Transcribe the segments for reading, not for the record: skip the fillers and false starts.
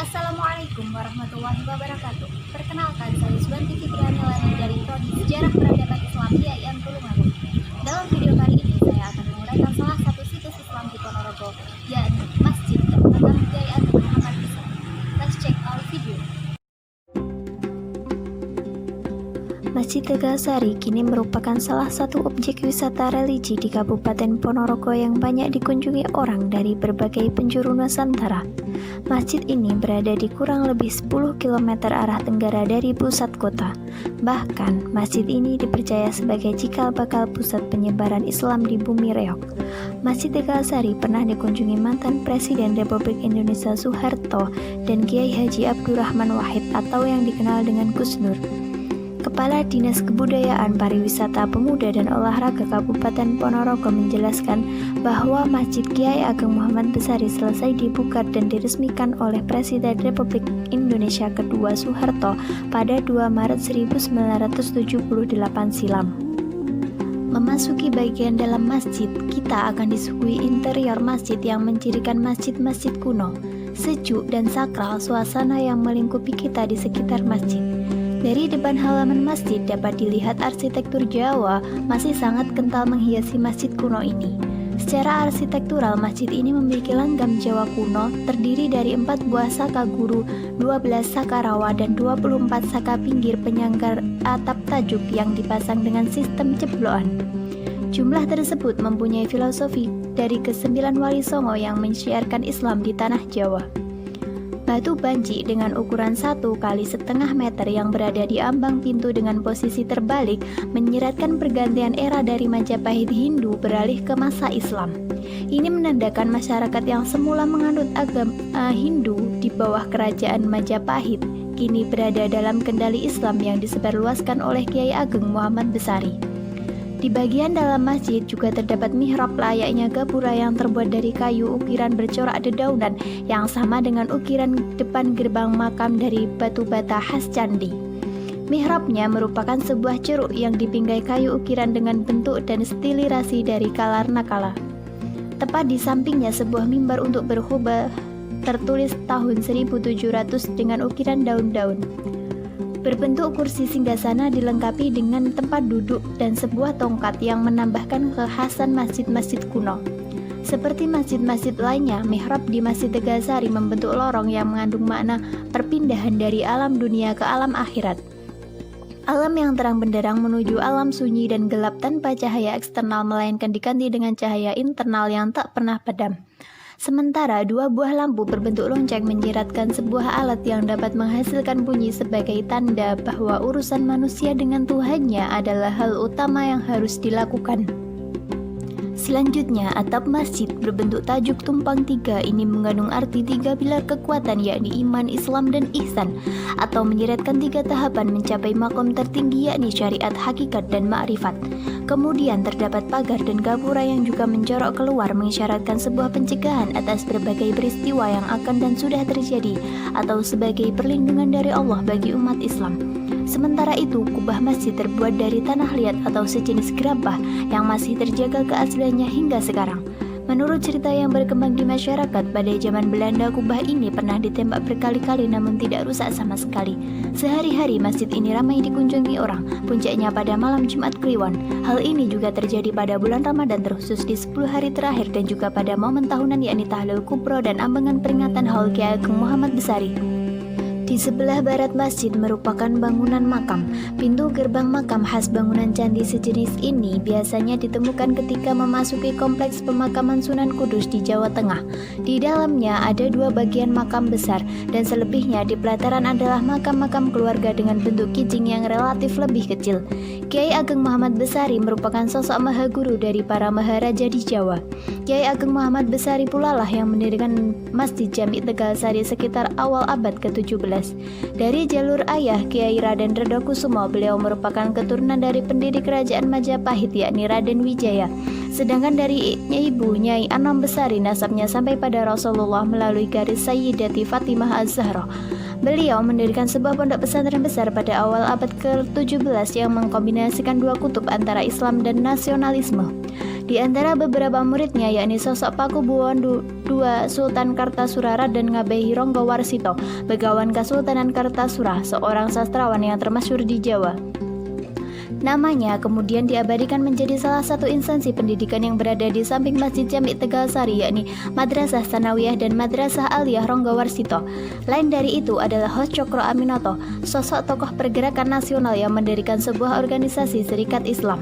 Assalamualaikum warahmatullahi wabarakatuh. Perkenalkan, saya Suwanti Fitriani Lani dari Prodi Sejarah Peradaban Islam IAIN Tulungagung. Dalam video kali ini, saya akan menguraikan salah satu situs Islam di Ponorogo, yakni Masjid dan Makam Kiai Ageng Muhammad Besar. Let's check our video. Masjid Tegalsari kini merupakan salah satu objek wisata religi di Kabupaten Ponorogo yang banyak dikunjungi orang dari berbagai penjuru Nusantara. Masjid ini berada di kurang lebih 10 km arah tenggara dari pusat kota. Bahkan, masjid ini dipercaya sebagai cikal bakal pusat penyebaran Islam di bumi reok. Masjid Tegalsari pernah dikunjungi mantan Presiden Republik Indonesia Soeharto dan Kiai Haji Abdurrahman Wahid atau yang dikenal dengan Gus Dur. Kepala Dinas Kebudayaan, Pariwisata, Pemuda dan Olahraga Kabupaten Ponorogo menjelaskan bahwa Masjid Kiai Ageng Muhammad Besari selesai dibuka dan diresmikan oleh Presiden Republik Indonesia kedua Soeharto pada 2 Maret 1978 silam. Memasuki bagian dalam masjid, kita akan disuguhi interior masjid yang mencirikan masjid-masjid kuno, sejuk dan sakral suasana yang melingkupi kita di sekitar masjid. Dari depan halaman masjid dapat dilihat arsitektur Jawa masih sangat kental menghiasi masjid kuno ini. Secara arsitektural, masjid ini memiliki langgam Jawa kuno terdiri dari 4 buah saka guru, 12 saka rawa, dan 24 saka pinggir penyangga atap tajuk yang dipasang dengan sistem ceblokan. Jumlah tersebut mempunyai filosofi dari ke-9 Wali Songo yang menyiarkan Islam di tanah Jawa. Batu banci dengan ukuran 1 kali setengah meter yang berada di ambang pintu dengan posisi terbalik menyiratkan pergantian era dari Majapahit Hindu beralih ke masa Islam. Ini menandakan masyarakat yang semula menganut agama Hindu di bawah kerajaan Majapahit kini berada dalam kendali Islam yang disebarluaskan oleh Kiai Ageng Muhammad Besari. Di bagian dalam masjid juga terdapat mihrab layaknya gapura yang terbuat dari kayu ukiran bercorak dedaunan yang sama dengan ukiran depan gerbang makam dari batu bata khas candi. Mihrabnya merupakan sebuah ceruk yang dipinggai kayu ukiran dengan bentuk dan stilirasi dari Kalarnakala. Tepat di sampingnya sebuah mimbar untuk berkhutbah tertulis tahun 1700 dengan ukiran daun-daun. Berbentuk kursi singgasana dilengkapi dengan tempat duduk dan sebuah tongkat yang menambahkan kekhasan masjid-masjid kuno. Seperti masjid-masjid lainnya, mihrab di Masjid Tegalsari membentuk lorong yang mengandung makna perpindahan dari alam dunia ke alam akhirat. Alam yang terang benderang menuju alam sunyi dan gelap tanpa cahaya eksternal melainkan diganti dengan cahaya internal yang tak pernah padam. Sementara 2 buah lampu berbentuk lonceng menyiratkan sebuah alat yang dapat menghasilkan bunyi sebagai tanda bahwa urusan manusia dengan Tuhannya adalah hal utama yang harus dilakukan. Selanjutnya, atap masjid berbentuk tajuk tumpang 3 ini mengandung arti 3 pilar kekuatan yakni iman, Islam, dan ihsan atau menyiratkan 3 tahapan mencapai makom tertinggi yakni syariat, hakikat, dan ma'rifat. Kemudian terdapat pagar dan gapura yang juga menjorok keluar mengisyaratkan sebuah pencegahan atas berbagai peristiwa yang akan dan sudah terjadi atau sebagai perlindungan dari Allah bagi umat Islam. Sementara itu, kubah masjid terbuat dari tanah liat atau sejenis gerabah yang masih terjaga keasliannya hingga sekarang. Menurut cerita yang berkembang di masyarakat, pada zaman Belanda kubah ini pernah ditembak berkali-kali namun tidak rusak sama sekali. Sehari-hari masjid ini ramai dikunjungi orang, puncaknya pada malam Jumat Kliwon. Hal ini juga terjadi pada bulan Ramadan terkhusus di 10 hari terakhir dan juga pada momen tahunan yakni Tahlil Kubro dan ambengan peringatan Haul Kiai Ageng Muhammad Besari. Di sebelah barat masjid merupakan bangunan makam. Pintu gerbang makam khas bangunan candi sejenis ini biasanya ditemukan ketika memasuki kompleks pemakaman Sunan Kudus di Jawa Tengah. Di dalamnya ada 2 bagian makam besar dan selebihnya di pelataran adalah makam-makam keluarga dengan bentuk kijing yang relatif lebih kecil. Kiai Ageng Muhammad Besari merupakan sosok mahaguru dari para maharaja di Jawa. Kiai Ageng Muhammad Besari pula lah yang mendirikan Masjid Jami Tegalsari sekitar awal abad ke-17. Dari jalur ayah Kiai Raden Redokusumo, beliau merupakan keturunan dari pendiri kerajaan Majapahit yakni Raden Wijaya. Sedangkan dari ibu Nyai Anom Besari nasabnya sampai pada Rasulullah melalui garis Sayyidati Fatimah Az-Zahra. Beliau mendirikan sebuah pondok pesantren besar pada awal abad ke-17 yang mengkombinasikan 2 kutub antara Islam dan nasionalisme. Di antara beberapa muridnya yakni sosok Paku Buwon II, Sultan Kartasura dan Ngabehi Ronggowarsito, Begawan Kesultanan Kartasura, seorang sastrawan yang termasyhur di Jawa. Namanya kemudian diabadikan menjadi salah satu instansi pendidikan yang berada di samping Masjid Jami' Tegalsari, yakni Madrasah Tsanawiyah dan Madrasah Aliyah Ronggowarsito. Lain dari itu adalah Hos Cokro Aminoto, sosok tokoh pergerakan nasional yang mendirikan sebuah organisasi Serikat Islam.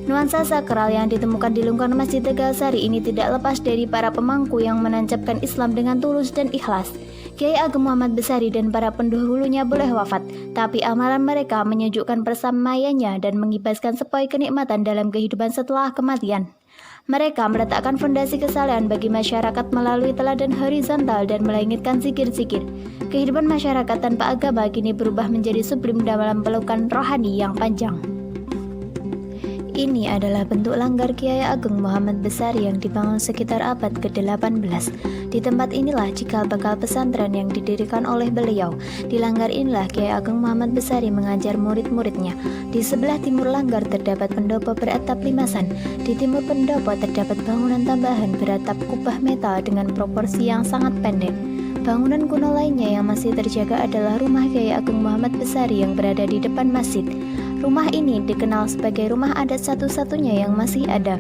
Nuansa sakral yang ditemukan di lingkungan Masjid Tegalsari ini tidak lepas dari para pemangku yang menancapkan Islam dengan tulus dan ikhlas. Kiai Ageng Muhammad Besari dan para pendahulunya boleh wafat, tapi amalan mereka menyejukkan persamaiannya dan mengibaskan sepoi kenikmatan dalam kehidupan setelah kematian. Mereka meletakkan fondasi kesalehan bagi masyarakat melalui teladan horizontal dan melangitkan zikir-zikir. Kehidupan masyarakat tanpa agama kini berubah menjadi sublim dalam pelukan rohani yang panjang. Ini adalah bentuk langgar Kiai Ageng Muhammad Besari yang dibangun sekitar abad ke-18. Di tempat inilah cikal bakal pesantren yang didirikan oleh beliau. Di langgar inilah Kiai Ageng Muhammad Besari mengajar murid-muridnya. Di sebelah timur langgar terdapat pendopo beratap limasan. Di timur pendopo terdapat bangunan tambahan beratap kubah metal dengan proporsi yang sangat pendek. Bangunan kuno lainnya yang masih terjaga adalah rumah Kiai Ageng Muhammad Besari yang berada di depan masjid. Rumah ini dikenal sebagai rumah adat satu-satunya yang masih ada.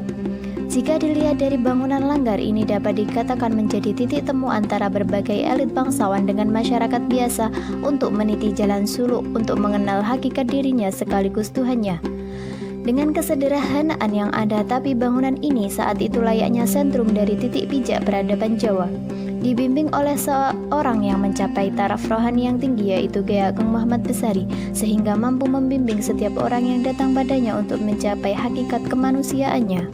Jika dilihat dari bangunan langgar ini dapat dikatakan menjadi titik temu antara berbagai elit bangsawan dengan masyarakat biasa untuk meniti jalan suluk untuk mengenal hakikat dirinya sekaligus Tuhannya. Dengan kesederhanaan yang ada, tapi bangunan ini saat itu layaknya sentrum dari titik pijak peradaban Jawa. Dibimbing oleh seorang yang mencapai taraf rohani yang tinggi, yaitu Kiai Ageng Muhammad Besari, sehingga mampu membimbing setiap orang yang datang padanya untuk mencapai hakikat kemanusiaannya.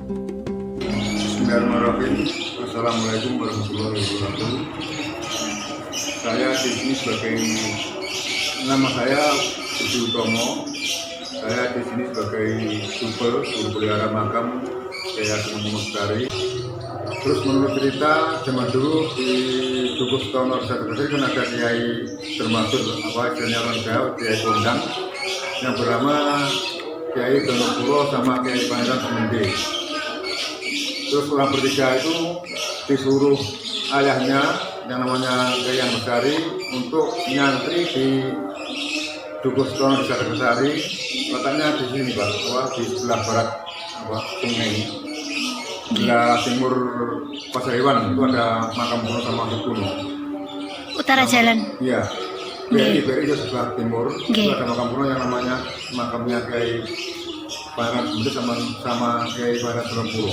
Bismillahirrahmanirrahim. Assalamualaikum warahmatullahi wabarakatuh. Saya di sini sebagai nama saya Budi Utomo. Saya di sini sebagai guru pelihara makam Kiai Ageng Muhammad Besari. Terus menurut cerita zaman dulu di Dukuh Setono Tegalsari kan ada kiai termasuk istilahnya orang Jawa, Kiai Kondang yang bernama Kiai Donopuro sama Kiai Pangeran Semende. Terus orang bertiga itu disuruh ayahnya yang namanya Kiai Ageng Besari untuk nyantri di Dukuh Setono Tegalsari. Letaknya di sini Pak, di sebelah barat sungai. Sebelah timur Pasar Hewan itu ada makam kuno sama kuno. Utara jalan. Iya. BRI itu sebelah timur. Itu ada makam kuno yang namanya makamnya Kiai Pangeran Semende sama Kiai Pangeran Donopuro.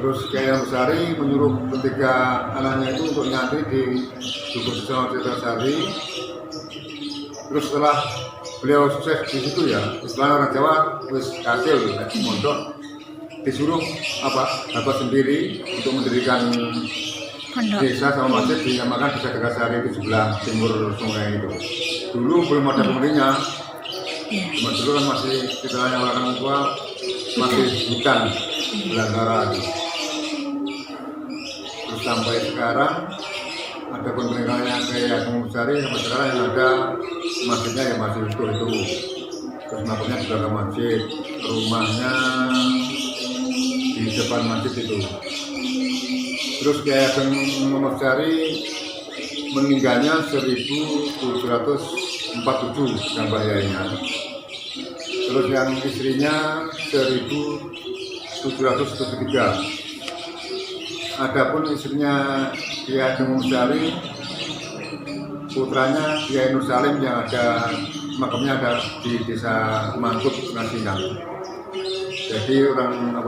Terus Kiai Ageng Besari menyuruh ketiga anaknya itu untuk nyantri di Dukuh Setono Tegalsari. Terus setelah beliau sukses di situ ya, istilah orang Jawa wis hasil mondok, disuruh dapat sendiri untuk mendirikan desa sama masjid dinamakan Desa Tegalsari di sebelah timur sungai itu. Dulu belum ada penghuninya, cuma dulu kan masih istilahnya orang tua masih hutan belantara. Terus sampai sekarang ada peninggalannya Kiai Ageng Besari, sampai sekarang yang ada masjidnya ya masih itu. Terus makamnya juga ke masjid, rumahnya di depan masjid itu. Terus Kiai Ageng Muhammad Besari meninggalnya 1747 gambar yainya. Terus yang istrinya 1773. Adapun istrinya Kiai Ageng Besari, putranya Kiai Nur Salim yang ada makamnya ada di Desa Mangkut Ngasinang. Jadi orang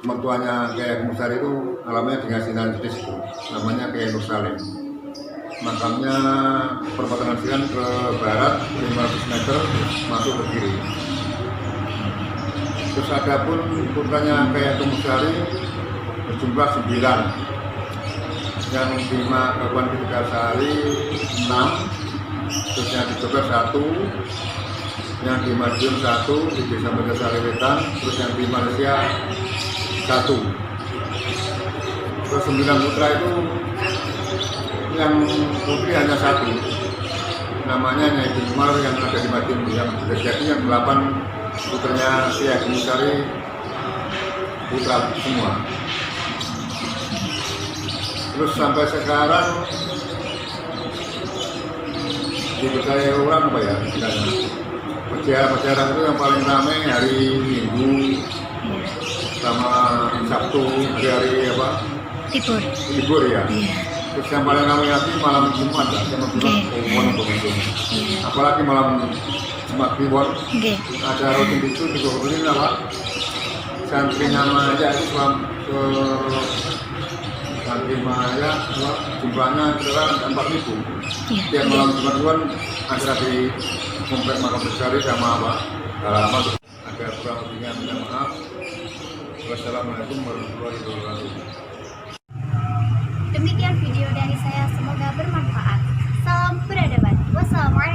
mertuanya Kiai Ageng Besari itu alamnya di Ngasinang di situ, namanya Kiai Nur Salim. Makamnya perbatasan Ngasinang ke barat 500 meter masuk ke kiri. Terus adapun putranya Kiai Ageng Besari berjumlah 9. Yang 5 Kabupaten Tegalsari 6, terus yang di Jogja 1, yang di Madiun 1, di Desa Tegalsari Wetan, terus yang di Malaysia 1. Terus 9 putra itu yang putri hanya 1, namanya Nyai Jumar yang ada di Madiun. Yang jadi yang 8 putranya Kiai Ageng Besari putra semua. Terus sampai sekarang dipercaya orang apa ya istilahnya, perjalanan itu yang paling ramai hari Minggu sama Sabtu, hari apa libur ya. Terus yang paling ramai lagi malam Jumat ya, sama Jumat Kliwon untuk itu. Apalagi malam Jumat Kliwon ada rutin itu dikumpulin apa santri nama aja itu ke santri Maya jumlahnya kira 4.000. Tiap malam Jumat Kliwon ada di komplek Makam Besari sama apa halaman. Ada kurang lebihnya minta maaf. Wassalamualaikum warahmatullahi wabarakatuh. Demikian video dari saya, semoga bermanfaat. Salam peradaban. Wassalamualaikum.